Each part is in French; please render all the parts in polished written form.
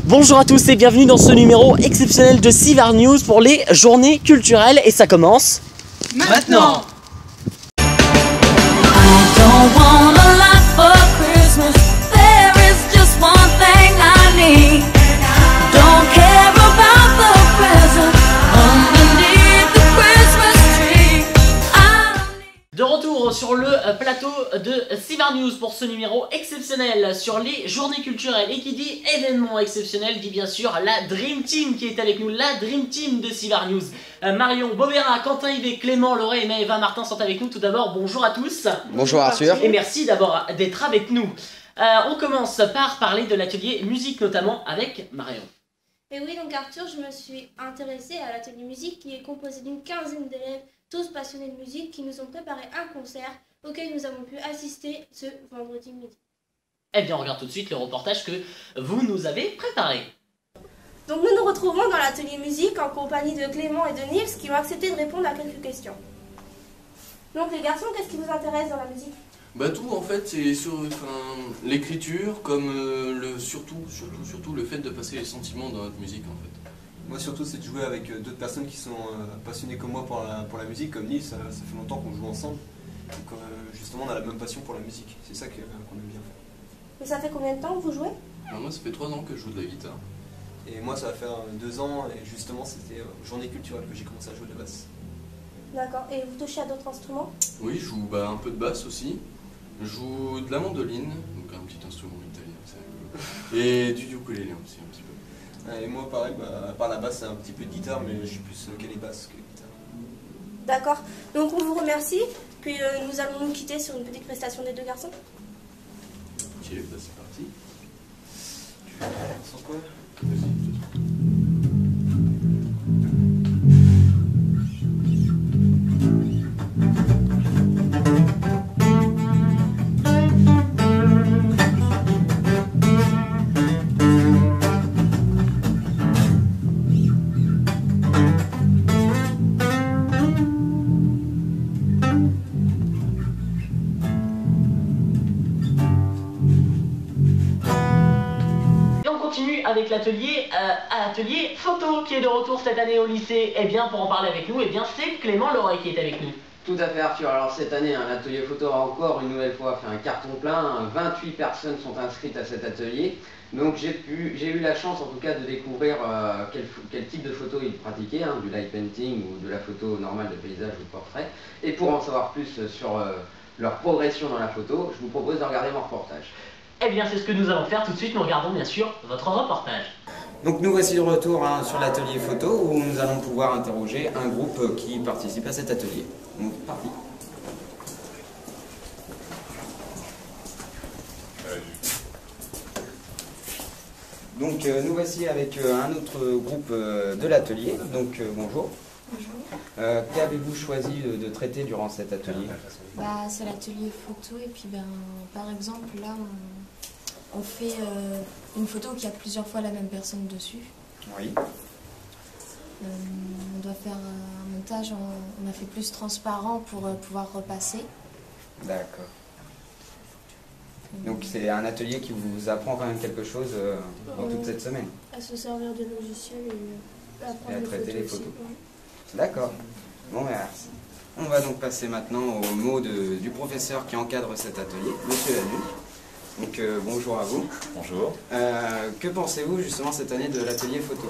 Bonjour à tous et bienvenue dans ce numéro exceptionnel de Sivar News pour les journées culturelles et ça commence maintenant. De retour sur le plateau de Sivar News pour ce numéro exceptionnel sur les journées culturelles. Et qui dit événement exceptionnel dit bien sûr la Dream Team qui est avec nous, la Dream Team de Sivar News. Marion, Bobera, Quentin Yvet, Clément, Lauré et Eva Martin sont avec nous. Tout d'abord, bonjour à tous. Bonjour Arthur. Et merci d'abord d'être avec nous. On commence par parler de l'atelier musique notamment avec Marion. Et oui, donc Arthur, je me suis intéressée à l'atelier musique qui est composé d'une quinzaine d'élèves, tous passionnés de musique, qui nous ont préparé un concert auquel nous avons pu assister ce vendredi midi. Eh bien, on regarde tout de suite le reportage que vous nous avez préparé. Donc nous nous retrouvons dans l'atelier musique en compagnie de Clément et de Nils qui ont accepté de répondre à quelques questions. Donc les garçons, qu'est-ce qui vous intéresse dans la musique ? Bah tout en fait, c'est sur l'écriture comme surtout le fait de passer les sentiments dans notre musique en fait. Moi surtout c'est de jouer avec d'autres personnes qui sont passionnées comme moi pour la musique, comme Nils, ça fait longtemps qu'on joue ensemble. Donc justement on a la même passion pour la musique, c'est ça qu'on aime bien faire. Et ça fait combien de temps que vous jouez ? Alors moi ça fait 3 ans que je joue de la guitare. Et moi ça va faire 2 ans et justement c'était journée culturelle que j'ai commencé à jouer de basse. D'accord, et vous touchez à d'autres instruments ? Oui, je joue un peu de basse aussi. Je joue de la mandoline, donc un petit instrument italien, c'est rigolo. Et du ukulélé aussi un petit peu. Et moi pareil, à part la basse c'est un petit peu de guitare mais je suis plus calé basse que guitare. D'accord, donc on vous remercie, puis nous allons nous quitter sur une petite prestation des deux garçons. Ok, bah c'est parti. Sans quoi ? Vas-y. Avec l'atelier photo qui est de retour cette année au lycée. Et bien pour en parler avec nous, c'est Clément Lauré qui est avec nous. Tout à fait Arthur, alors cette année l'atelier photo a encore une nouvelle fois fait un carton plein, 28 personnes sont inscrites à cet atelier, donc j'ai eu la chance en tout cas de découvrir quel type de photo ils pratiquaient, du light painting ou de la photo normale de paysage ou de portrait, et pour en savoir plus sur leur progression dans la photo, je vous propose de regarder mon reportage. Eh bien c'est ce que nous allons faire tout de suite, nous regardons bien sûr votre reportage. Donc nous voici de retour sur l'atelier photo où nous allons pouvoir interroger un groupe qui participe à cet atelier. Donc parti. Donc nous voici avec un autre groupe de l'atelier. Donc bonjour. Bonjour. Qu'avez-vous choisi de traiter durant cet atelier ? C'est l'atelier photo et puis par exemple là on fait une photo qui a plusieurs fois la même personne dessus. Oui. On doit faire un montage, on a fait plus transparent pour pouvoir repasser. D'accord. Donc c'est un atelier qui vous apprend quand même quelque chose dans toute cette semaine. À se servir des logiciels et à traiter les photos. Aussi. D'accord. Bon, merci. On va donc passer maintenant au mot du professeur qui encadre cet atelier, Monsieur Lanu. Donc bonjour à vous. Bonjour. Que pensez-vous justement cette année de l'atelier photo ?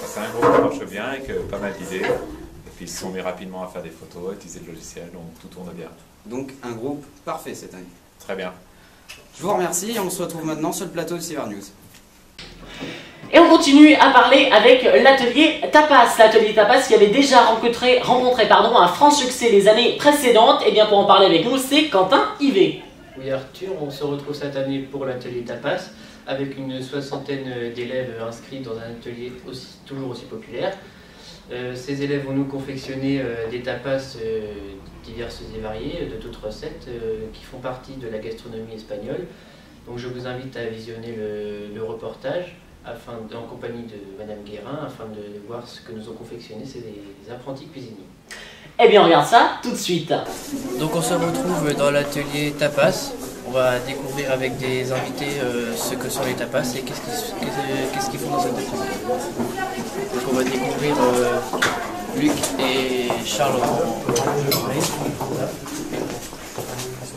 C'est un groupe qui marche bien avec pas mal d'idées. Et puis ils se sont mis rapidement à faire des photos, à utiliser le logiciel, donc tout tourne bien. Donc un groupe parfait cette année. Très bien. Je vous remercie et on se retrouve maintenant sur le plateau de Sivar News. Et on continue à parler avec l'atelier Tapas. L'atelier Tapas qui avait déjà rencontré un franc succès les années précédentes. Et bien pour en parler avec nous, c'est Quentin Yvet. Oui Arthur, on se retrouve cette année pour l'atelier Tapas avec une soixantaine d'élèves inscrits dans un atelier toujours aussi populaire. Ces élèves vont nous confectionner des tapas diverses et variées, de toutes recettes qui font partie de la gastronomie espagnole. Donc je vous invite à visionner le reportage en compagnie de Madame Guérin afin de voir ce que nous ont confectionné ces apprentis cuisiniers. Eh bien on regarde ça tout de suite. Donc on se retrouve dans l'atelier tapas. On va découvrir avec des invités ce que sont les tapas et qu'est-ce qu'ils font dans cette atelier. Donc on va découvrir Luc et Charles en journée.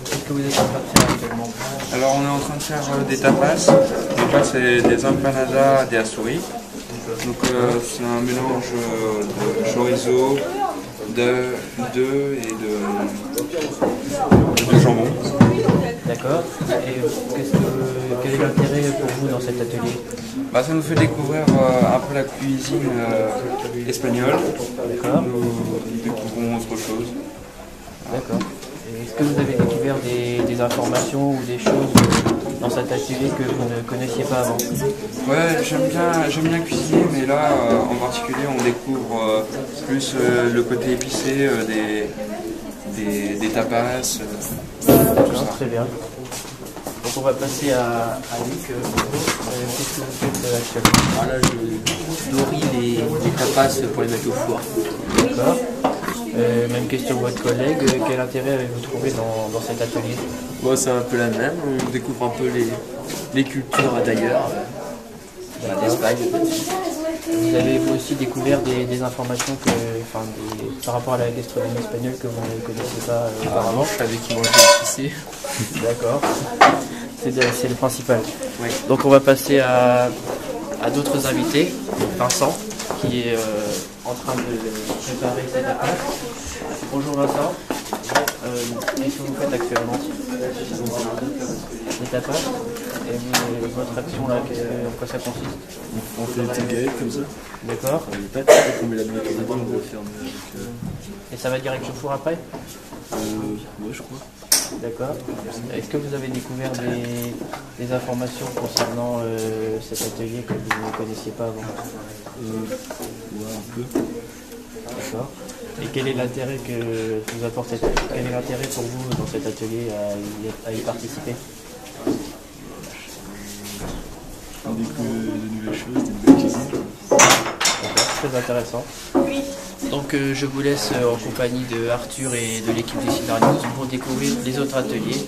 Qu'est-ce que vous êtes en train de faire actuellement? Alors on est en train de faire des tapas. Donc là c'est des empanadas de Asturias. Donc c'est un mélange de chorizo, d'œufs et de jambon. D'accord. Et quel est l'intérêt pour vous dans cet atelier? Bah, ça nous fait découvrir un peu la cuisine espagnole. D'accord. Nous découvrons autre chose. D'accord. Est-ce que vous avez découvert des informations ou des choses dans cet atelier que vous ne connaissiez pas avant? Ouais, j'aime bien cuisiner, mais là, en particulier, on découvre plus le côté épicé des tapas. D'accord, très bien. Donc on va passer à Luc. Qu'est-ce que vous faites actuellement? Là, je nourris les tapas pour les mettre au four. D'accord. Même question que votre collègue. Quel intérêt avez-vous trouvé dans cet atelier? Bon, c'est un peu la même. On découvre un peu les cultures d'ailleurs, d'Espagne. Vous avez vous aussi découvert des informations par rapport à la gastronomie espagnole que vous ne connaissiez pas auparavant? Je savais qu'ils mangeaient épicé. D'accord. C'est le principal. Oui. Donc on va passer à d'autres invités. Vincent, qui est en train de préparer cette tapas. Bonjour Vincent. Qu'est-ce que vous faites actuellement? Des tapas. Et votre action là, en quoi ça consiste? On fait des petites galettes comme ça. D'accord. Les pâtes, on met la noix autour dedans, on va faire avec. Et ça va direct au four après? Ouais, je crois. D'accord. Est-ce que vous avez découvert des informations concernant cet atelier que vous ne connaissiez pas avant? Ouais, un peu. D'accord. Et quel est l'intérêt que vous apporte quel est l'intérêt pour vous dans cet atelier à y participer? On découvre de nouvelles choses, des nouvelles cuisines. D'accord, très intéressant. Oui. Donc je vous laisse en compagnie de Arthur et de l'équipe des Cinar News pour découvrir les autres ateliers.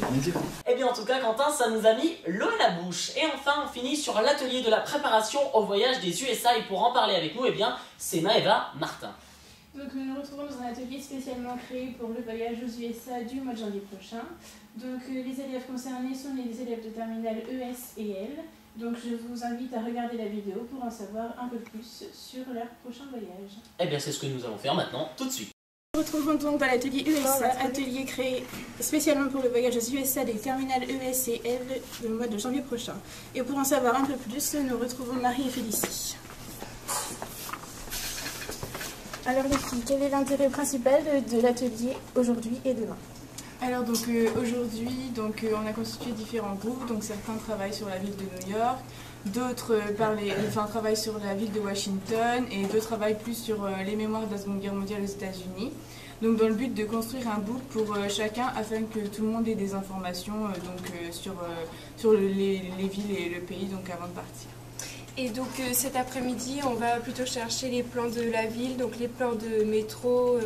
Eh bien en tout cas Quentin, ça nous a mis l'eau à la bouche. Et enfin on finit sur l'atelier de la préparation au voyage des USA et pour en parler avec nous, eh bien c'est Maëva Martin. Donc nous nous retrouvons dans un atelier spécialement créé pour le voyage aux USA du mois de janvier prochain. Donc les élèves concernés sont les élèves de terminale ES et L. Donc je vous invite à regarder la vidéo pour en savoir un peu plus sur leur prochain voyage. Eh bien c'est ce que nous allons faire maintenant, tout de suite. Nous nous retrouvons donc dans l'atelier USA, atelier créé spécialement pour le voyage aux USA des terminales ES et L le mois de janvier prochain. Et pour en savoir un peu plus, nous retrouvons Marie et Félicie. Alors les filles, quel est l'intérêt principal de l'atelier aujourd'hui et demain? Alors donc aujourd'hui on a constitué différents groupes, donc certains travaillent sur la ville de New York, d'autres travaillent sur la ville de Washington et d'autres travaillent plus sur les mémoires de la Seconde Guerre mondiale aux États-Unis. Donc dans le but de construire un book pour chacun afin que tout le monde ait des informations sur les villes et le pays donc avant de partir. Et donc cet après-midi, on va plutôt chercher les plans de la ville, donc les plans de métro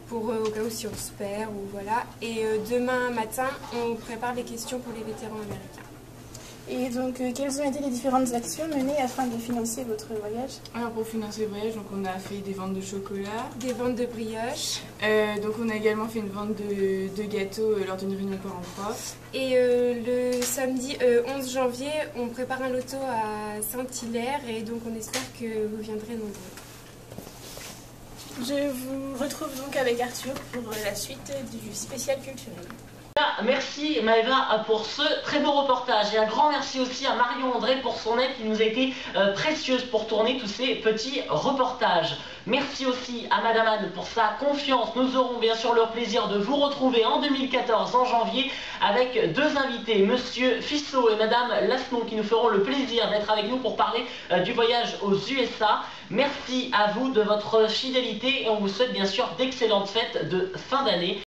pour au cas où si on se perd ou voilà. Et demain matin, on prépare les questions pour les vétérans américains. Et donc, quelles ont été les différentes actions menées afin de financer votre voyage? Alors pour financer le voyage, donc on a fait des ventes de chocolat, des ventes de brioches. Donc on a également fait une vente de gâteaux lors d'une réunion parents-prof. Et le samedi 11 janvier, on prépare un loto à Saint-Hilaire et donc on espère que vous viendrez nombreux. Je vous retrouve donc avec Arthur pour la suite du spécial culturel. Merci Maëva pour ce très beau reportage et un grand merci aussi à Marion André pour son aide qui nous a été précieuse pour tourner tous ces petits reportages. Merci aussi à Madame Anne pour sa confiance. Nous aurons bien sûr le plaisir de vous retrouver en 2014 en janvier avec deux invités, Monsieur Fissot et Madame Lasnon qui nous feront le plaisir d'être avec nous pour parler du voyage aux USA. Merci à vous de votre fidélité et on vous souhaite bien sûr d'excellentes fêtes de fin d'année.